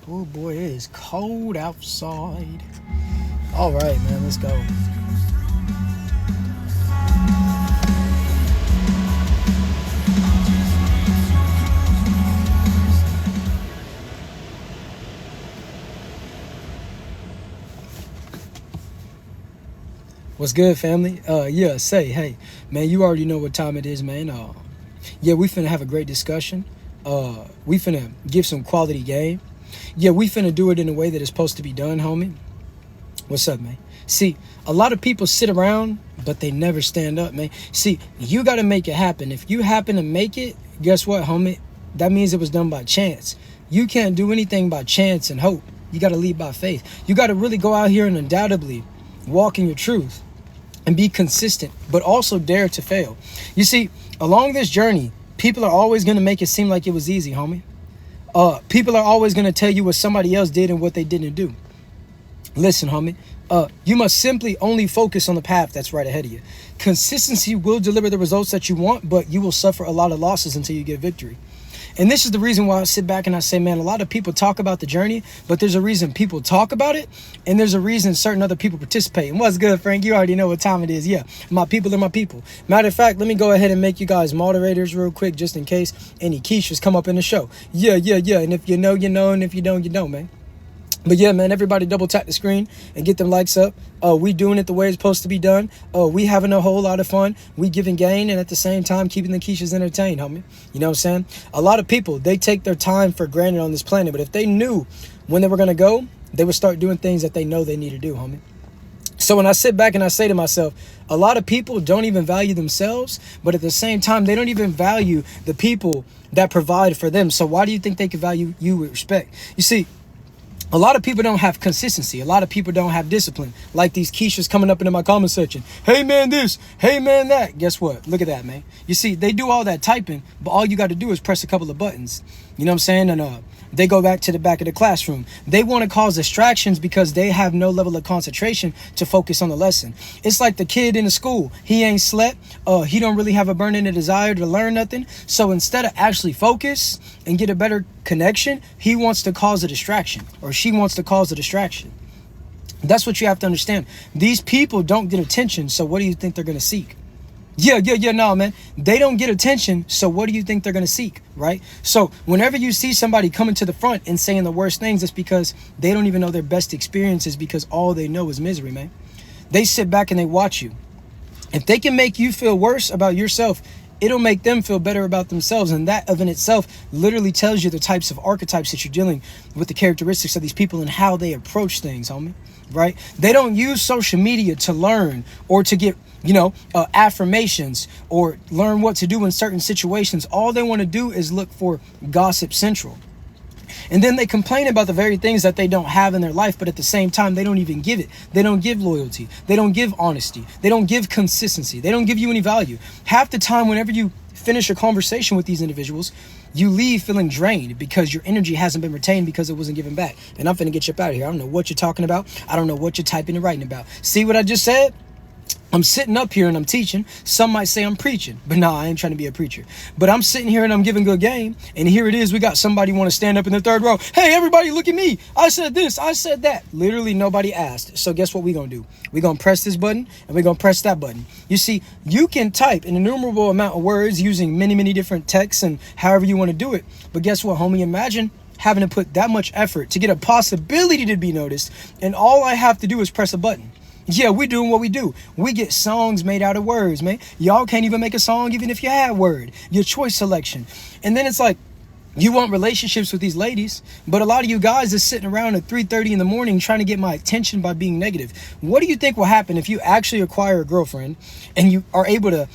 Oh boy, it is cold outside. All right, man, let's go. What's good, family? Yeah, hey, man, you already know what time it is, man. Yeah, we finna have a great discussion. We finna give some quality game. Yeah, we finna do it in a way that it's supposed to be done, homie. What's up, man? See, a lot of people sit around, but they never stand up, man. See, you gotta make it happen. If you happen to make it, guess what, homie? That means it was done by chance. You can't do anything by chance and hope. You gotta lead by faith. You gotta really go out here and undoubtedly walk in your truth and be consistent, but also dare to fail. You see, along this journey, people are always going to make it seem like it was easy, homie. People are always going to tell you what somebody else did and what they didn't do. Listen, homie, you must simply only focus on the path that's right ahead of you. Consistency will deliver the results that you want, but you will suffer a lot of losses until you get victory. And this is the reason why I sit back and I say, man, a lot of people talk about the journey, but there's a reason people talk about it, and there's a reason certain other people participate. And what's good, Frank? You already know what time it is. Yeah, my people are my people. Matter of fact, let me go ahead and make you guys moderators real quick, just in case any quiches come up in the show. Yeah. And if you know, you know, and if you don't, you don't, man. But yeah, man, everybody double tap the screen and get them likes up. We doing it the way it's supposed to be done. We having a whole lot of fun. We giving gain and at the same time keeping the quiches entertained, homie. You know what I'm saying? A lot of people, they take their time for granted on this planet. But if they knew when they were going to go, they would start doing things that they know they need to do, homie. So when I sit back and I say to myself, a lot of people don't even value themselves, but at the same time, they don't even value the people that provide for them. So why do you think they can value you with respect? You see, a lot of people don't have consistency. A lot of people don't have discipline. Like these quiches coming up into my comment section. Hey, man, this. Hey, man, that. Guess what? Look at that, man. You see, they do all that typing, but all you got to do is press a couple of buttons. You know what I'm saying? And they go back to the back of the classroom. They want to cause distractions because they have no level of concentration to focus on the lesson. It's like the kid in the school. He ain't slept. He don't really have a burning desire to learn nothing. So instead of actually focus and get a better connection, he wants to cause a distraction, or she wants to cause a distraction. That's what you have to understand. These people don't get attention, so what do you think they're going to seek? No, man. They don't get attention, so what do you think they're going to seek, right? So whenever you see somebody coming to the front and saying the worst things, it's because they don't even know their best experiences, because all they know is misery, man. They sit back and they watch you. If they can make you feel worse about yourself, it'll make them feel better about themselves. And that of in itself literally tells you the types of archetypes that you're dealing with, the characteristics of these people and how they approach things, homie, right? They don't use social media to learn or to get, affirmations or learn what to do in certain situations. All they want to do is look for gossip central. And then they complain about the very things that they don't have in their life, but at the same time, they don't even give it. They don't give loyalty. They don't give honesty. They don't give consistency. They don't give you any value. Half the time, whenever you finish a conversation with these individuals, you leave feeling drained because your energy hasn't been retained because it wasn't given back. And I'm finna get you up out of here. I don't know what you're talking about. I don't know what you're typing and writing about. See what I just said? I'm sitting up here and I'm teaching. Some might say I'm preaching, but no, I ain't trying to be a preacher. But I'm sitting here and I'm giving good game. And here it is. We got somebody want to stand up in the third row. Hey, everybody, look at me. I said this. I said that. Literally nobody asked. So guess what we going to do? We're going to press this button and we're going to press that button. You see, you can type an innumerable amount of words using many, many different texts and however you want to do it. But guess what, homie? Imagine having to put that much effort to get a possibility to be noticed. And all I have to do is press a button. Yeah, we're doing what we do. We get songs made out of words, man. Y'all can't even make a song even if you had word. Your choice selection. And then it's like, you want relationships with these ladies, but a lot of you guys are sitting around at 3:30 in the morning trying to get my attention by being negative. What do you think will happen if you actually acquire a girlfriend and you are able to,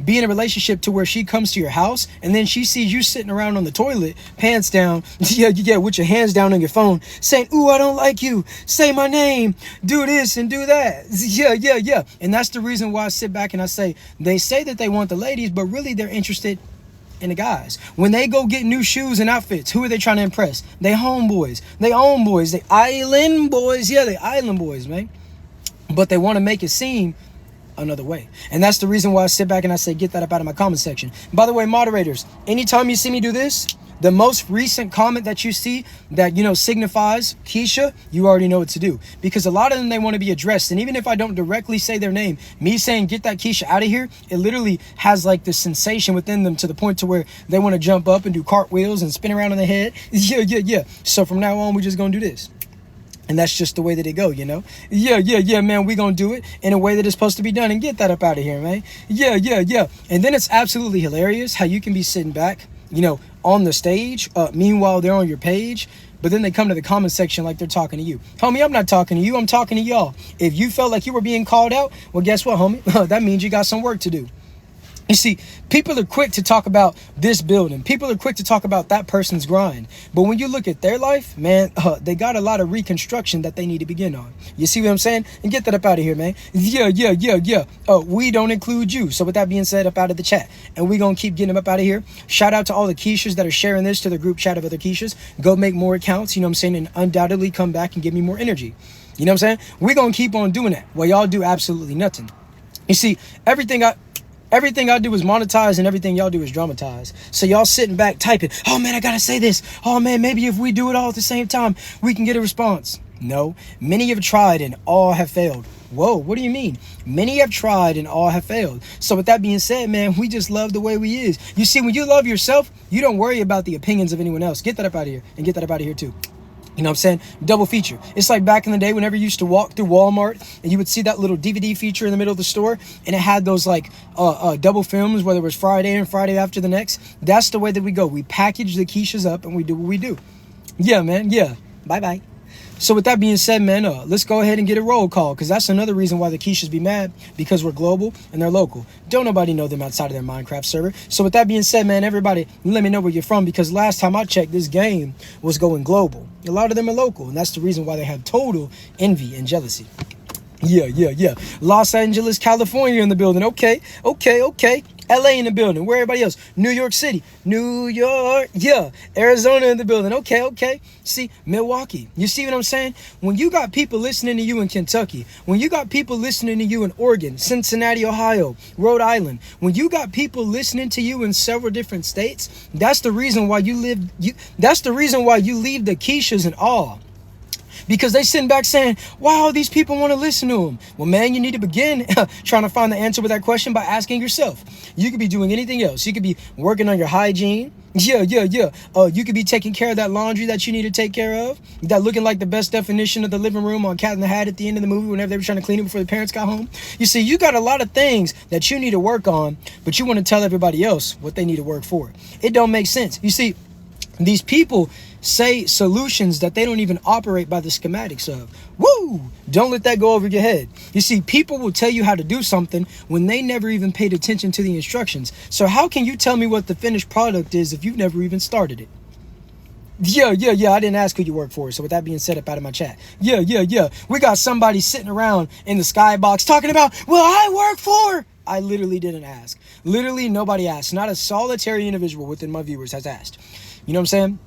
be in a relationship to where she comes to your house and then she sees you sitting around on the toilet, pants down, with your hands down on your phone, saying, ooh, I don't like you, say my name, do this and do that. Yeah. And that's the reason why I sit back and I say, they say that they want the ladies, but really they're interested in the guys. When they go get new shoes and outfits, who are they trying to impress? They homeboys, they own boys, they island boys. Yeah, they island boys, man. But they want to make it seem another way. And that's the reason why I sit back and I say, get that up out of my comment section. By the way, moderators, anytime you see me do this, The most recent comment that you see that, signifies Keisha, you already know what to do. Because a lot of them, they want to be addressed. And even if I don't directly say their name, me saying, get that Keisha out of here, it literally has like this sensation within them to the point to where they want to jump up and do cartwheels and spin around on their head. Yeah. So from now on, we're just going to do this. And that's just the way that it go, Yeah, man, we gonna do it in a way that it's supposed to be done and get that up out of here, man. Yeah. And then it's absolutely hilarious how you can be sitting back, on the stage. Meanwhile, they're on your page, but then they come to the comment section like they're talking to you. Homie, I'm not talking to you. I'm talking to y'all. If you felt like you were being called out, well, guess what, homie? That means you got some work to do. You see, people are quick to talk about this building. People are quick to talk about that person's grind. But when you look at their life, man, they got a lot of reconstruction that they need to begin on. You see what I'm saying? And get that up out of here, man. Yeah. We don't include you. So with that being said, up out of the chat. And we going to keep getting them up out of here. Shout out to all the Keishas that are sharing this to the group chat of other Keishas. Go make more accounts, and undoubtedly come back and give me more energy. You know what I'm saying? We're going to keep on doing that while y'all do absolutely nothing. You see, everything I do is monetize and everything y'all do is dramatize. So y'all sitting back typing, oh man, I gotta say this. Oh man, maybe if we do it all at the same time, we can get a response. No, many have tried and all have failed. Whoa, what do you mean? Many have tried and all have failed. So with that being said, man, we just love the way we is. You see, when you love yourself, you don't worry about the opinions of anyone else. Get that up out of here and get that up out of here too. You know what I'm saying? Double feature. It's like back in the day whenever you used to walk through Walmart and you would see that little DVD feature in the middle of the store and it had those like double films, whether it was Friday and Friday after the next. That's the way that we go. We package the Keishas up and we do what we do. Yeah, man. Yeah. Bye-bye. So with that being said, man, let's go ahead and get a roll call, because that's another reason why the Keishas be mad, because we're global and they're local. Don't nobody know them outside of their Minecraft server. So with that being said, man, everybody, let me know where you're from, because last time I checked, this game was going global. A lot of them are local, and that's the reason why they have total envy and jealousy. Yeah. Los Angeles, California in the building. Okay. LA in the building. Where everybody else? New York City. New York. Yeah. Arizona in the building. Okay. See, Milwaukee. You see what I'm saying? When you got people listening to you in Kentucky, when you got people listening to you in Oregon, Cincinnati, Ohio, Rhode Island, when you got people listening to you in several different states, that's the reason why that's the reason why you leave the Keishas in awe. Because they sitting back saying, wow, these people want to listen to them. Well, man, you need to begin trying to find the answer with that question by asking yourself. You could be doing anything else. You could be working on your hygiene. Yeah. You could be taking care of that laundry that you need to take care of. That looking like the best definition of the living room on Cat in the Hat at the end of the movie whenever they were trying to clean it before the parents got home. You see, you got a lot of things that you need to work on, but you want to tell everybody else what they need to work for. It don't make sense. You see, these people say solutions that they don't even operate by the schematics of. Woo! Don't let that go over your head. You see, people will tell you how to do something when they never even paid attention to the instructions. So how can you tell me what the finished product is if you've never even started it? Yeah. I didn't ask who you work for. So with that being said, up out of my chat. Yeah. We got somebody sitting around in the skybox talking about, well, I work for... I literally didn't ask. Literally nobody asked. Not a solitary individual within my viewers has asked. You know what I'm saying?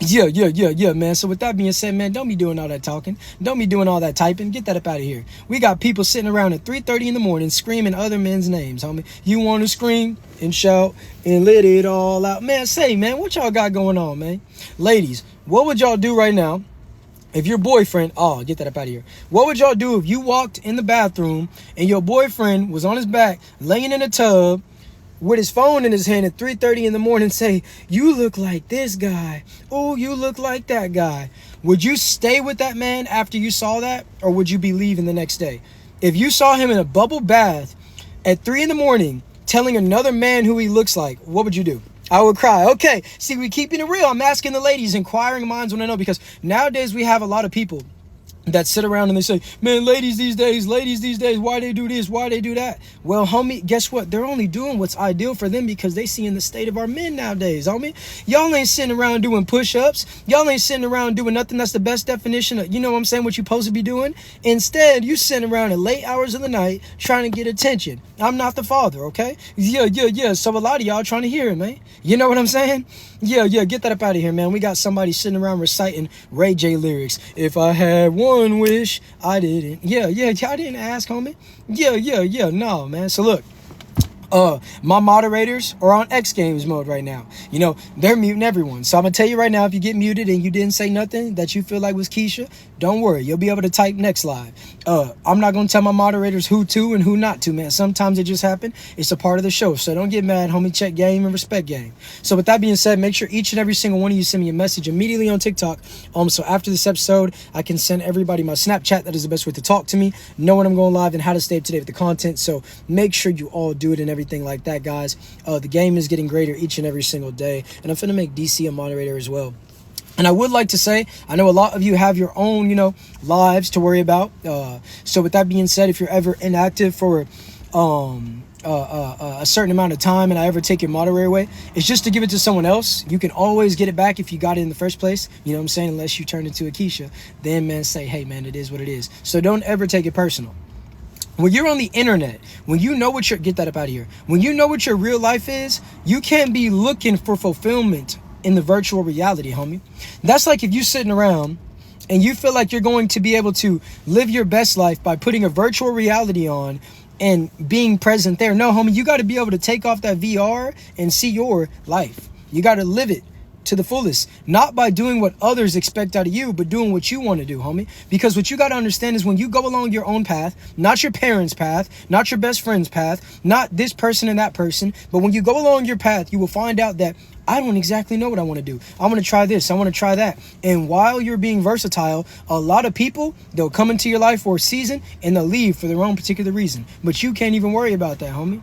Yeah, man. So with that being said, man, don't be doing all that talking. Don't be doing all that typing. Get that up out of here. We got people sitting around at 3:30 in the morning screaming other men's names, homie. You want to scream and shout and let it all out. Man, man, what y'all got going on, man? Ladies, what would y'all do right now if your boyfriend... Oh, get that up out of here. What would y'all do if you walked in the bathroom and your boyfriend was on his back, laying in a tub, with his phone in his hand at 3:30 in the morning, say, you look like this guy. Oh, you look like that guy. Would you stay with that man after you saw that? Or would you be leaving the next day? If you saw him in a bubble bath at 3 in the morning telling another man who he looks like, what would you do? I would cry. Okay, see, we keeping it real. I'm asking the ladies. Inquiring minds want to know, because nowadays we have a lot of people that sit around and they say, man, ladies these days, why they do this, why they do that? Well, homie, guess what? They're only doing what's ideal for them because they see in the state of our men nowadays, homie. Y'all ain't sitting around doing push-ups. Y'all ain't sitting around doing nothing that's the best definition of, you know what I'm saying, what you supposed to be doing. Instead, you sitting around at late hours of the night trying to get attention. I'm not the father, okay? Yeah. So a lot of y'all trying to hear it, man. You know what I'm saying? Yeah, get that up out of here, man. We got somebody sitting around reciting Ray J lyrics. If I had one wish, I didn't. Yeah, I didn't ask, homie. Yeah, no, man. So look, My moderators are on X Games mode right now. You know, they're muting everyone. So I'm gonna tell you right now, if you get muted and you didn't say nothing that you feel like was Keisha, don't worry, you'll be able to type next live. I'm not gonna tell my moderators who to and who not to, man. Sometimes it just happens. It's a part of the show. So don't get mad, homie. Check game and respect game. So with that being said, make sure each and every single one of you send me a message immediately on TikTok. So after this episode, I can send everybody my Snapchat. That is the best way to talk to me, know when I'm going live, and how to stay up to date with the content. So make sure you all do it and everything like that, guys. The game is getting greater each and every single day, and I'm finna make DC a moderator as well. And I would like to say, I know a lot of you have your own, you know, lives to worry about. So with that being said, if you're ever inactive for a certain amount of time and I ever take your moderator away, it's just to give it to someone else. You can always get it back if you got it in the first place. You know what I'm saying? Unless you turn into a Keisha. Then, man, say, hey, man, it is what it is. So don't ever take it personal. When you're on the internet, when you know what get that up out of here. When you know what your real life is, you can't be looking for fulfillment in the virtual reality, homie. That's like if you're sitting around and you feel like you're going to be able to live your best life by putting a virtual reality on and being present there. No, homie, you got to be able to take off that VR and see your life. You got to live it to the fullest, not by doing what others expect out of you, but doing what you want to do, homie. Because what you got to understand is when you go along your own path, not your parents' path, not your best friend's path, not this person and that person, but when you go along your path, you will find out that I don't exactly know what I want to do. I want to try this. I want to try that. And while you're being versatile, a lot of people, they'll come into your life for a season and they'll leave for their own particular reason. But you can't even worry about that, homie.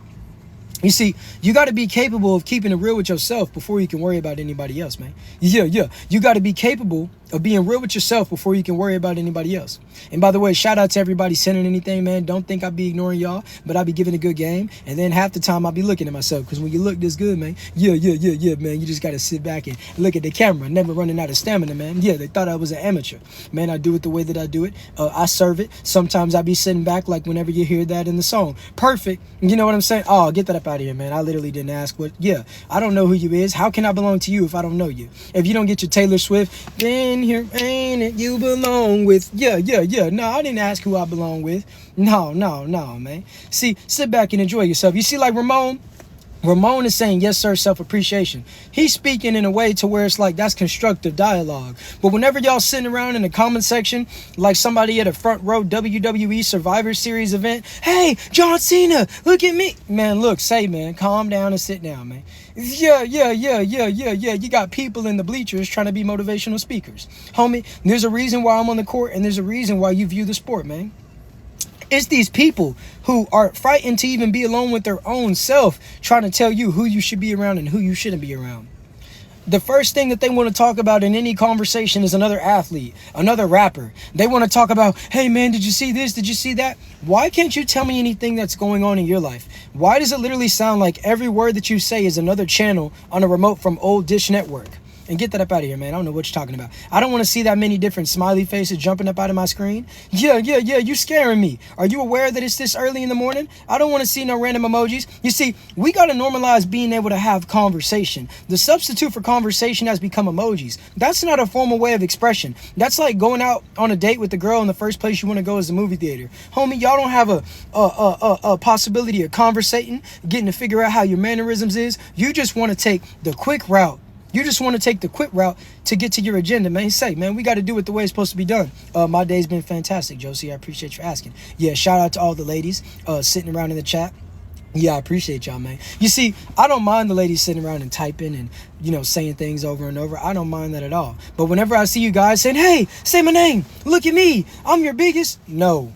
You see, you got to be capable of keeping it real with yourself before you can worry about anybody else, man. Yeah. You got to be capable of being real with yourself before you can worry about anybody else. And by the way, shout out to everybody sending anything, man. Don't think I'll be ignoring y'all, but I'll be giving a good game. And then half the time I'll be looking at myself, because when you look this good, man, yeah, man, you just got to sit back and look at the camera, never running out of stamina, man. Yeah, they thought I was an amateur. Man, I do it the way that I do it. I serve it. Sometimes I'll be sitting back like whenever you hear that in the song. Perfect. You know what I'm saying? Oh, get that up out of here, man. I literally didn't ask what. Yeah, I don't know who you is. How can I belong to you if I don't know you? If you don't get your Taylor Swift, then here ain't it you belong with. Yeah. No, I didn't ask who I belong with. No, man. See, sit back and enjoy yourself. You see, like Ramon is saying, yes, sir, self-appreciation. He's speaking in a way to where it's like that's constructive dialogue. But whenever y'all sitting around in the comment section, like somebody at a front row WWE Survivor Series event, hey, John Cena, look at me. Man, look, man, calm down and sit down, man. Yeah. You got people in the bleachers trying to be motivational speakers. Homie, there's a reason why I'm on the court, and there's a reason why you view the sport, man. It's these people who are frightened to even be alone with their own self, trying to tell you who you should be around and who you shouldn't be around. The first thing that they want to talk about in any conversation is another athlete, another rapper. They want to talk about, hey man, did you see this? Did you see that? Why can't you tell me anything that's going on in your life? Why does it literally sound like every word that you say is another channel on a remote from Old Dish Network? And get that up out of here, man. I don't know what you're talking about. I don't want to see that many different smiley faces jumping up out of my screen. Yeah, you scaring me. Are you aware that it's this early in the morning? I don't want to see no random emojis. You see, we got to normalize being able to have conversation. The substitute for conversation has become emojis. That's not a formal way of expression. That's like going out on a date with the girl and the first place you want to go is the movie theater. Homie, y'all don't have a possibility of conversating, getting to figure out how your mannerisms is. You just want to take the quick route. You just want to take the quick route to get to your agenda, man. Say, man, we got to do it the way it's supposed to be done. My day's been fantastic, Josie. I appreciate you asking. Yeah, shout out to all the ladies sitting around in the chat. Yeah, I appreciate y'all, man. You see, I don't mind the ladies sitting around and typing and, you know, saying things over and over. I don't mind that at all. But whenever I see you guys saying, hey, say my name, look at me, I'm your biggest. No.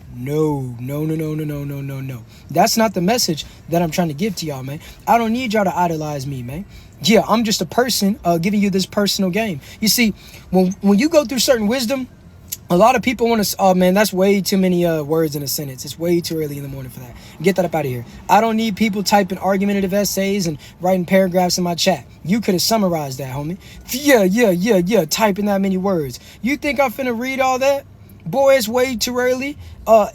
That's not the message that I'm trying to give to y'all, man. I don't need y'all to idolize me, man. Yeah, I'm just a person giving you this personal game. You see, when you go through certain wisdom, a lot of people want to, oh man, that's way too many words in a sentence. It's way too early in the morning for that. Get that up out of here. I don't need people typing argumentative essays and writing paragraphs in my chat. You could have summarized that, homie. Yeah, typing that many words. You think I'm finna read all that? Boy, it's way too early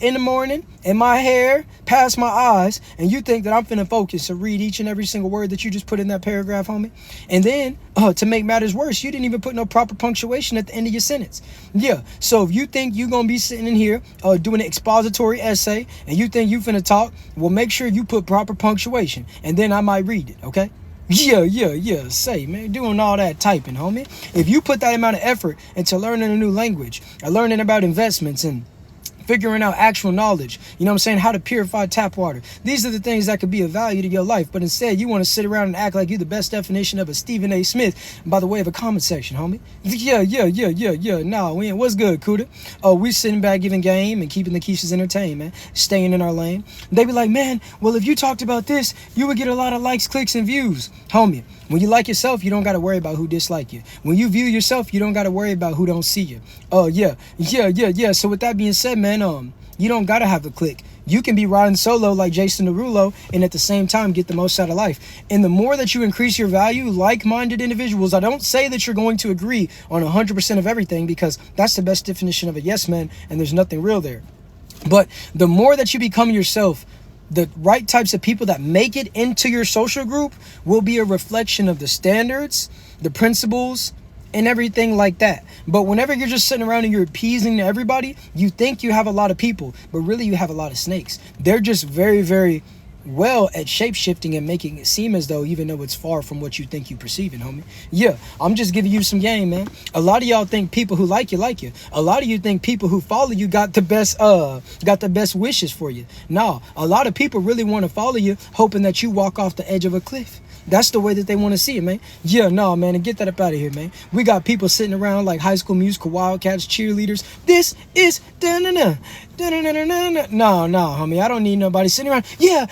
in the morning, and my hair past my eyes, and you think that I'm finna focus to read each and every single word that you just put in that paragraph, homie. And then, to make matters worse, you didn't even put no proper punctuation at the end of your sentence. Yeah, so if you think you're gonna be sitting in here doing an expository essay, and you think you finna talk, well, make sure you put proper punctuation, and then I might read it, okay? Yeah. Say, man, doing all that typing, homie. If you put that amount of effort into learning a new language, or learning about investments and figuring out actual knowledge, you know what I'm saying, how to purify tap water. These are the things that could be of value to your life, but instead you want to sit around and act like you're the best definition of a Stephen A. Smith by the way of a comment section, homie. Yeah. Nah, we ain't. What's good, Cuda? Oh, we sitting back giving game and keeping the Keishas entertained, man. Staying in our lane. They be like, man, well, if you talked about this, you would get a lot of likes, clicks, and views. Homie, when you like yourself, you don't got to worry about who dislike you. When you view yourself, you don't got to worry about who don't see you. Oh, yeah. So with that being said, man, you don't got to have a click. You can be riding solo like Jason Derulo and at the same time get the most out of life. And the more that you increase your value, like-minded individuals, I don't say that you're going to agree on 100% of everything, because that's the best definition of a yes man, and there's nothing real there. But the more that you become yourself, the right types of people that make it into your social group will be a reflection of the standards, the principles, and everything like that. But whenever you're just sitting around and you're appeasing everybody, you think you have a lot of people, but really you have a lot of snakes. They're just very, very well at shape-shifting and making it seem as though, even though it's far from what you think you perceiving, homie. Yeah, I'm just giving you some game, man. A lot of y'all think people who like you. A lot of you think people who follow you got the best wishes for you. Nah, a lot of people really want to follow you, hoping that you walk off the edge of a cliff. That's the way that they want to see it, man. Yeah, no, man, and get that up out of here, man. We got people sitting around like High School Musical, Wildcats, cheerleaders. This is da-na-na, da-na-na-na-na. No, homie, I don't need nobody sitting around. Yeah,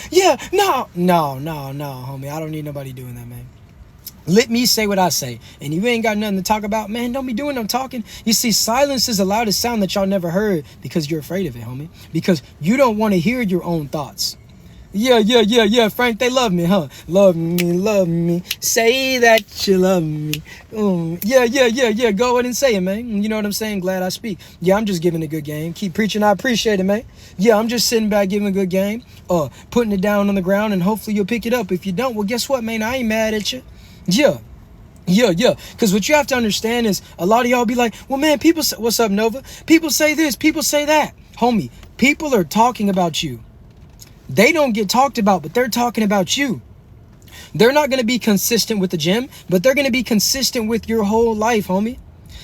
no, homie, I don't need nobody doing that, man. Let me say what I say. And if you ain't got nothing to talk about, man, don't be doing no talking. You see, silence is the loudest sound that y'all never heard, because you're afraid of it, homie. Because you don't want to hear your own thoughts. Yeah, Frank, they love me, huh? Love me. Say that you love me. Yeah. Go ahead and say it, man. You know what I'm saying? Glad I speak. Yeah, I'm just giving a good game. Keep preaching. I appreciate it, man. Yeah, I'm just sitting back giving a good game. Putting it down on the ground, and hopefully you'll pick it up. If you don't, well, guess what, man? I ain't mad at you. Yeah. Because what you have to understand is a lot of y'all be like, well, man, people say, what's up, Nova? People say this, people say that. Homie, people are talking about you. They don't get talked about, but they're talking about you. They're not going to be consistent with the gym, but they're going to be consistent with your whole life, homie.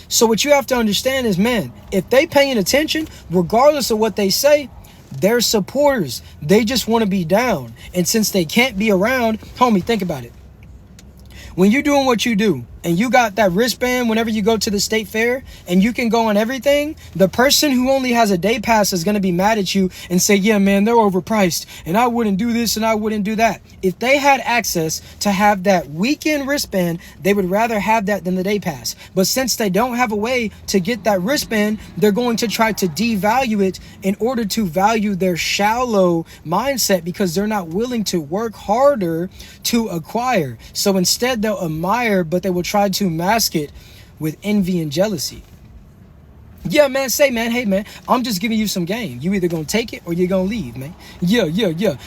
So what you have to understand is, man, if they paying attention, regardless of what they say, they're supporters. They just want to be down. And since they can't be around, homie, think about it. When you're doing what you do, and you got that wristband whenever you go to the state fair, and you can go on everything, the person who only has a day pass is going to be mad at you and say, yeah, man, they're overpriced, and I wouldn't do this and I wouldn't do that. If they had access to have that weekend wristband, they would rather have that than the day pass. But since they don't have a way to get that wristband, they're going to try to devalue it in order to value their shallow mindset, because they're not willing to work harder to acquire. So instead they'll admire, but they will try to mask it with envy and jealousy. Yeah, man, hey, man, I'm just giving you some game. You either gonna take it or you're gonna leave, man. Yeah.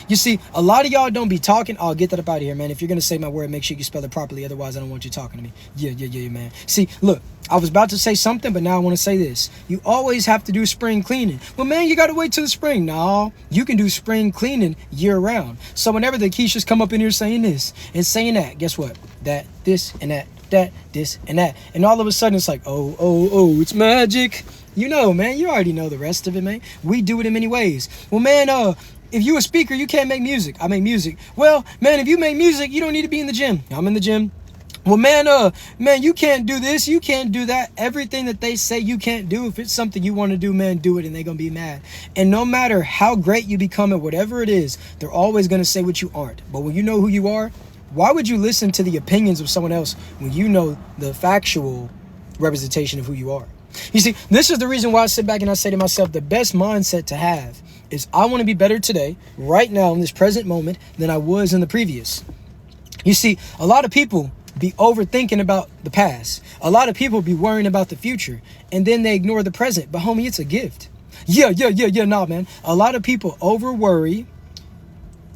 You see, a lot of y'all don't be talking. I'll get that up out of here, man. If you're gonna say my word, make sure you spell it properly. Otherwise, I don't want you talking to me. Yeah, man. See, look, I was about to say something, but now I want to say this. You always have to do spring cleaning. Well, man, you got to wait till the spring. No, you can do spring cleaning year round. So whenever the Keishas come up in here saying this and saying that, guess what? That, this, and that, this, and that. And all of a sudden, it's like, oh, it's magic. You know, man, you already know the rest of it, man. We do it in many ways. Well, man, if you a speaker, you can't make music. I make music. Well, man, if you make music, you don't need to be in the gym. I'm in the gym. Well, man, you can't do this, you can't do that. Everything that they say you can't do, if it's something you want to do, man, do it, and they're going to be mad. And no matter how great you become at whatever it is, they're always going to say what you aren't. But when you know who you are, why would you listen to the opinions of someone else when you know the factual representation of who you are? You see, this is the reason why I sit back and I say to myself, the best mindset to have is I want to be better today, right now, in this present moment, than I was in the previous. You see, a lot of people be overthinking about the past. A lot of people be worrying about the future, and then they ignore the present. But homie, it's a gift. Nah, man. A lot of people over worry,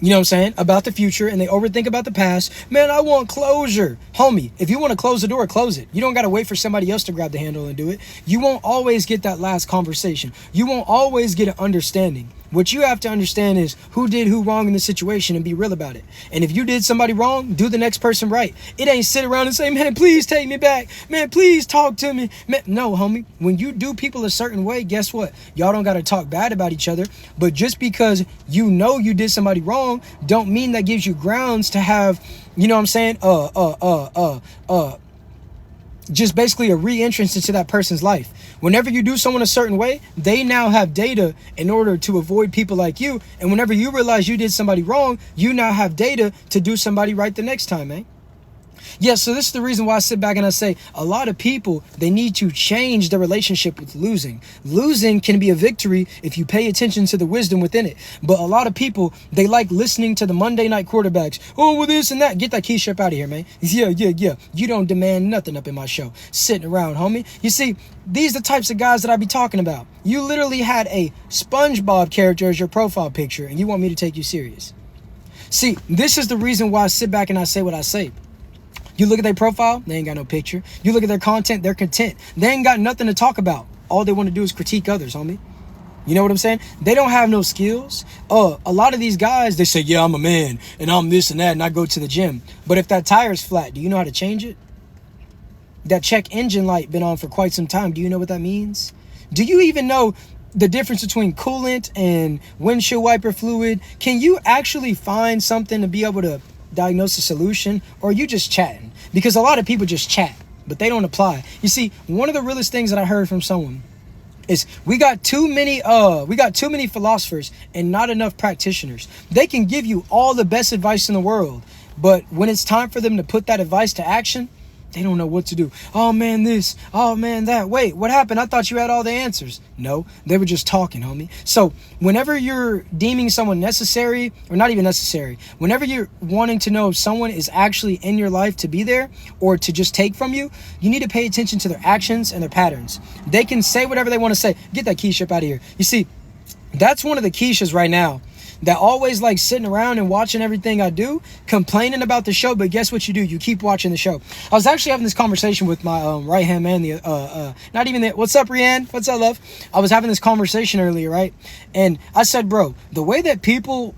you know what I'm saying, about the future, and they overthink about the past. Man, I want closure. Homie, if you want to close the door, close it. You don't got to wait for somebody else to grab the handle and do it. You won't always get that last conversation. You won't always get an understanding. What you have to understand is who did who wrong in the situation and be real about it. And if you did somebody wrong, do the next person right. It ain't sit around and say, man, please take me back. Man, please talk to me. Man, no, homie. When you do people a certain way, guess what? Y'all don't got to talk bad about each other. But just because you know you did somebody wrong, don't mean that gives you grounds to have, you know what I'm saying, just basically a re-entrance into that person's life. Whenever you do someone a certain way, they now have data in order to avoid people like you. And whenever you realize you did somebody wrong, you now have data to do somebody right the next time, man. Yeah, so this is the reason why I sit back and I say a lot of people, they need to change their relationship with losing. Losing can be a victory if you pay attention to the wisdom within it. But a lot of people, they like listening to the Monday night quarterbacks. Oh, well, this and that. Get that key-ship out of here, man. Yeah. You don't demand nothing up in my show. Sitting around, homie. You see, these are the types of guys that I be talking about. You literally had a SpongeBob character as your profile picture, and you want me to take you serious. See, this is the reason why I sit back and I say what I say. You look at their profile, they ain't got no picture. You look at their content, they're content. They ain't got nothing to talk about. All they want to do is critique others, homie. You know what I'm saying? They don't have no skills. A lot of these guys, they say, yeah, I'm a man, and I'm this and that, and I go to the gym. But if that tire's flat, do you know how to change it? That check engine light been on for quite some time. Do you know what that means? Do you even know the difference between coolant and windshield wiper fluid? Can you actually find something to be able to diagnose a solution, or are you just chatting? Because a lot of people just chat, but they don't apply. You see, one of the realest things that I heard from someone is we got too many philosophers and not enough practitioners. They can give you all the best advice in the world, but when it's time for them to put that advice to action, they don't know what to do. Oh man, this. Oh man, that. Wait, what happened? I thought you had all the answers. No, they were just talking, homie. So whenever you're deeming someone necessary, or not even necessary, whenever you're wanting to know if someone is actually in your life to be there or to just take from you, you need to pay attention to their actions and their patterns. They can say whatever they want to say. Get that key ship out of here. You see, that's one of the Keishas right now that always like sitting around and watching everything I do, complaining about the show, but guess what you do? You keep watching the show. I was actually having this conversation with my right-hand man, what's up, Rianne? What's up, love? I was having this conversation earlier, right? And I said, bro, the way that people,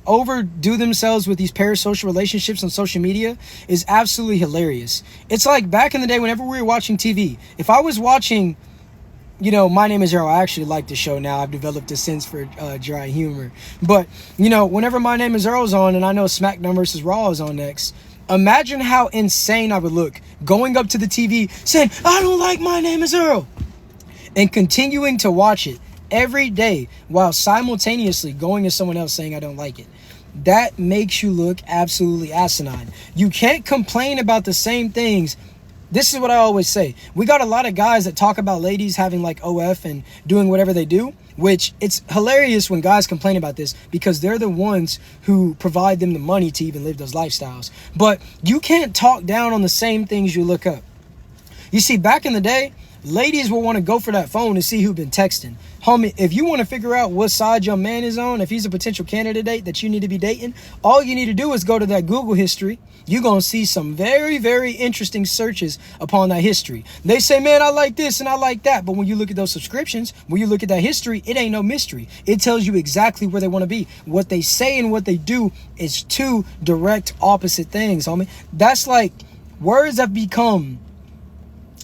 overdo themselves with these parasocial relationships on social media is absolutely hilarious. It's like back in the day whenever we were watching TV, if I was watching, My Name is Earl. I actually like the show now. I've developed a sense for dry humor. But, whenever My Name is Earl's on and I know SmackDown vs. Raw is on next, imagine how insane I would look going up to the TV saying, I don't like My Name is Earl, and continuing to watch it every day while simultaneously going to someone else saying I don't like it. That makes you look absolutely asinine. You can't complain about the same things. This is what I always say. We got a lot of guys that talk about ladies having like OF and doing whatever they do, which it's hilarious when guys complain about this because they're the ones who provide them the money to even live those lifestyles. But you can't talk down on the same things you look up. You see, back in the day, ladies will want to go for that phone to see who's been texting. Homie, if you want to figure out what side your man is on, if he's a potential candidate that you need to be dating, all you need to do is go to that Google history. You're going to see some very, very interesting searches upon that history. They say, man, I like this and I like that. But when you look at those subscriptions, when you look at that history, it ain't no mystery. It tells you exactly where they want to be. What they say and what they do is two direct opposite things, homie. That's like words have become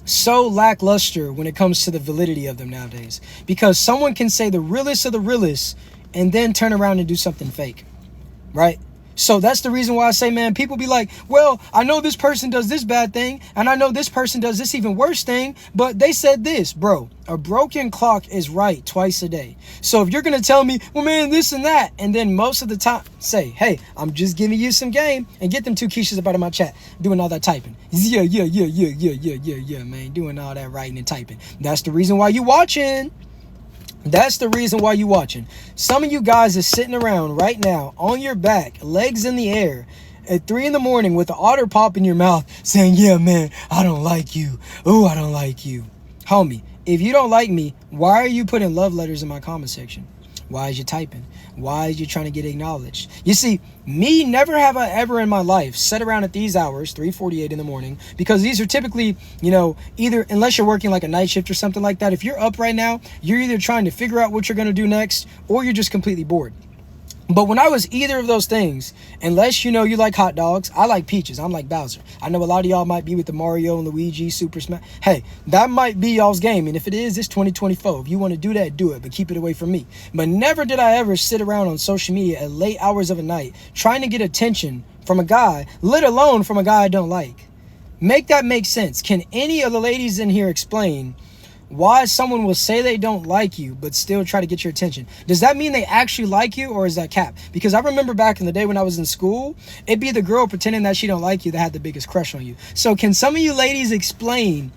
so lackluster when it comes to the validity of them nowadays, because someone can say the realest of the realest and then turn around and do something fake, right? So that's the reason why I say, man, people be like, well, I know this person does this bad thing and I know this person does this even worse thing, but they said this. Bro, a broken clock is right twice a day. So if you're going to tell me, well, man, this and that, and then most of the time say, hey, I'm just giving you some game, and get them two Keishas about in my chat doing all that typing. Yeah, man, doing all that writing and typing. That's the reason why you watching. That's the reason why you watching. Some of you guys are sitting around right now on your back, legs in the air, at 3 in the morning with the otter pop in your mouth saying, yeah, man, I don't like you. Oh, I don't like you. Homie, if you don't like me, why are you putting love letters in my comment section? Why is you typing? Why is you trying to get acknowledged? You see, me, never have I ever in my life sat around at these hours, 3:48 in the morning, because these are typically, either, unless you're working like a night shift or something like that, if you're up right now, you're either trying to figure out what you're going to do next, or you're just completely bored. But when I was either of those things, unless you like hot dogs, I like peaches. I'm like Bowser. I know a lot of y'all might be with the Mario and Luigi Super Smash. Hey, that might be y'all's game. And if it is, it's 2024. If you want to do that, do it. But keep it away from me. But never did I ever sit around on social media at late hours of a night trying to get attention from a guy, let alone from a guy I don't like. Make that make sense. Can any of the ladies in here explain why someone will say they don't like you but still try to get your attention? Does that mean they actually like you, or is that cap? Because I remember back in the day when I was in school, it'd be the girl pretending that she don't like you that had the biggest crush on you. So can some of you ladies explain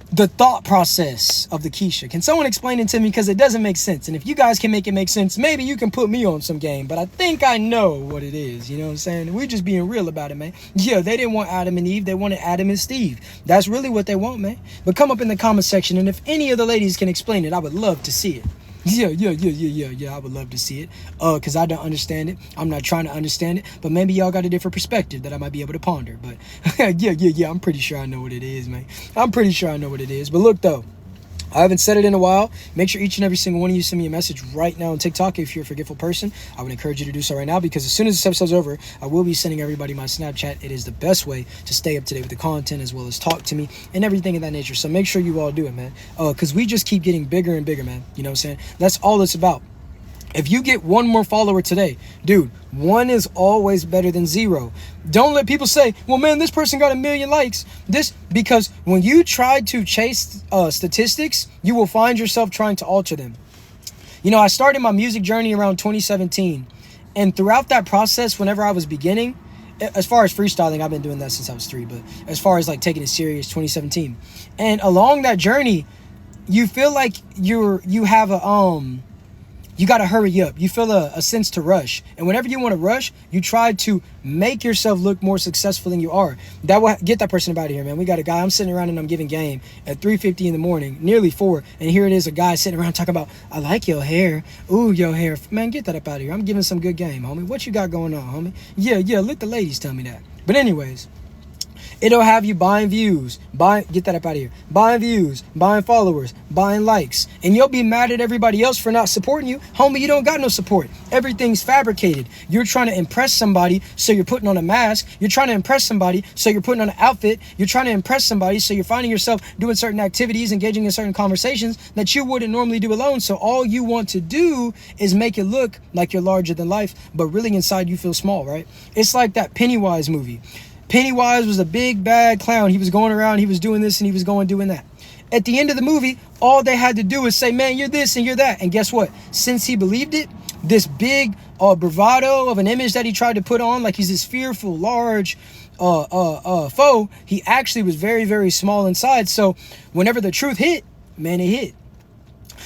the thought process of the Keisha? Can someone explain it to me? Because it doesn't make sense. And if you guys can make it make sense, maybe you can put me on some game. But I think I know what it is. You know what I'm saying? We're just being real about it, man. Yeah, they didn't want Adam and Eve. They wanted Adam and Steve. That's really what they want, man. But come up in the comment section, and if any of the ladies can explain it, I would love to see it. Yeah, I would love to see it. Because I don't understand it. I'm not trying to understand it. But maybe y'all got a different perspective that I might be able to ponder. But yeah, I'm pretty sure I know what it is, man. I'm pretty sure I know what it is. But look, though, I haven't said it in a while. Make sure each and every single one of you send me a message right now on TikTok if you're a forgetful person. I would encourage you to do so right now, because as soon as this episode's over, I will be sending everybody my Snapchat. It is the best way to stay up to date with the content, as well as talk to me and everything of that nature. So make sure you all do it, man. Because we just keep getting bigger and bigger, man. You know what I'm saying? That's all it's about. If you get one more follower today, dude, one is always better than zero. Don't let people say, well, man, this person got 1 million likes. Because when you try to chase statistics, you will find yourself trying to alter them. I started my music journey around 2017. And throughout that process, whenever I was beginning, as far as freestyling, I've been doing that since I was 3. But as far as like taking it serious, 2017. And along that journey, you feel like you got to hurry up. You feel a sense to rush. And whenever you want to rush, you try to make yourself look more successful than you are. That will get that person out of here, man. We got a guy, I'm sitting around and I'm giving game at 3:50 in the morning, nearly 4. And here it is, a guy sitting around talking about, I like your hair. Ooh, your hair. Man, get that up out of here. I'm giving some good game, homie. What you got going on, homie? Yeah, let the ladies tell me that. But anyways, it'll have you buying views, get that up out of here, buying views, buying followers, buying likes, and you'll be mad at everybody else for not supporting you. Homie, you don't got no support. Everything's fabricated. You're trying to impress somebody, so you're putting on a mask. You're trying to impress somebody, so you're putting on an outfit. You're trying to impress somebody, so you're finding yourself doing certain activities, engaging in certain conversations that you wouldn't normally do alone. So all you want to do is make it look like you're larger than life, but really inside you feel small, right? It's like that Pennywise movie. Pennywise was a big bad clown. He was going around, he was doing this, and he was doing that. At the end of the movie, all they had to do was say, man, you're this and you're that. And guess what? Since he believed it, this big bravado of an image that he tried to put on, like he's this fearful, large foe, he actually was very, very small inside. So whenever the truth hit, man, it hit.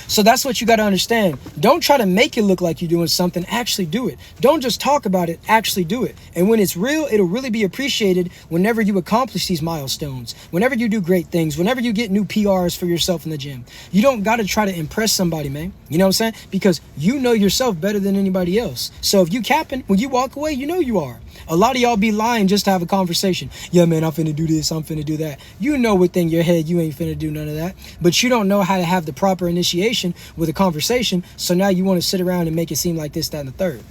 So that's what you got to understand. Don't try to make it look like you're doing something. Actually do it. Don't just talk about it. Actually do it. And when it's real, it'll really be appreciated whenever you accomplish these milestones, whenever you do great things, whenever you get new PRs for yourself in the gym. You don't got to try to impress somebody, man. You know what I'm saying? Because you know yourself better than anybody else. So if you capping, when you walk away, you know you are. A lot of y'all be lying just to have a conversation. Yeah, man, I'm finna do this, I'm finna do that. You know within your head you ain't finna do none of that. But you don't know how to have the proper initiation with a conversation. So now you want to sit around and make it seem like this, that, and the third.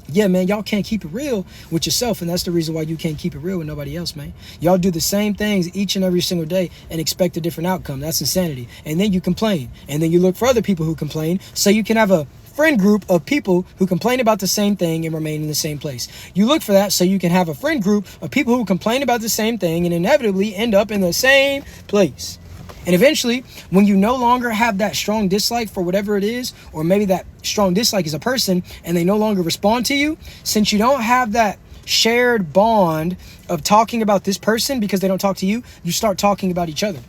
Yeah, man, y'all can't keep it real with yourself. And that's the reason why you can't keep it real with nobody else, man. Y'all do the same things each and every single day and expect a different outcome. That's insanity. And then you complain. And then you look for other people who complain so you can have a friend group of people who complain about the same thing and remain in the same place. You look for that so you can have a friend group of people who complain about the same thing and inevitably end up in the same place. And eventually, when you no longer have that strong dislike for whatever it is, or maybe that strong dislike is a person and they no longer respond to you, since you don't have that shared bond of talking about this person because they don't talk to you, you start talking about each other.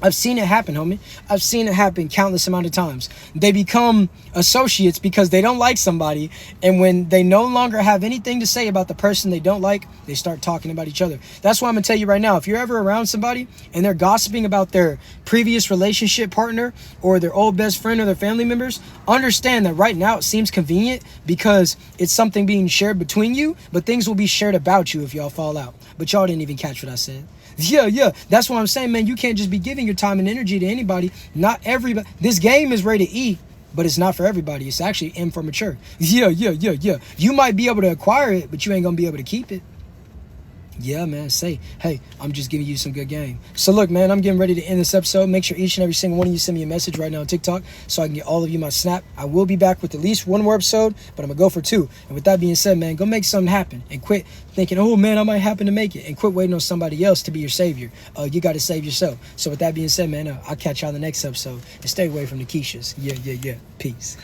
I've seen it happen, homie. I've seen it happen countless amount of times. They become associates because they don't like somebody, and when they no longer have anything to say about the person they don't like, they start talking about each other. That's why I'm gonna tell you right now, if you're ever around somebody and they're gossiping about their previous relationship partner or their old best friend or their family members, understand that right now it seems convenient because it's something being shared between you, but things will be shared about you if y'all fall out. But y'all didn't even catch what I said. Yeah. That's what I'm saying, man. You can't just be giving your time and energy to anybody. Not everybody. This game is rated E, but it's not for everybody. It's actually M for mature. Yeah. You might be able to acquire it, but you ain't gonna be able to keep it. Yeah, man. Say, hey, I'm just giving you some good game. So look, man, I'm getting ready to end this episode. Make sure each and every single one of you send me a message right now on TikTok so I can get all of you my snap. I will be back with at least one more episode, but I'm gonna go for 2. And with that being said, man, go make something happen and quit thinking, oh man, I might happen to make it, and quit waiting on somebody else to be your savior. You got to save yourself. So with that being said, man, I'll catch y'all in the next episode, and stay away from the Keishas. Yeah. Peace.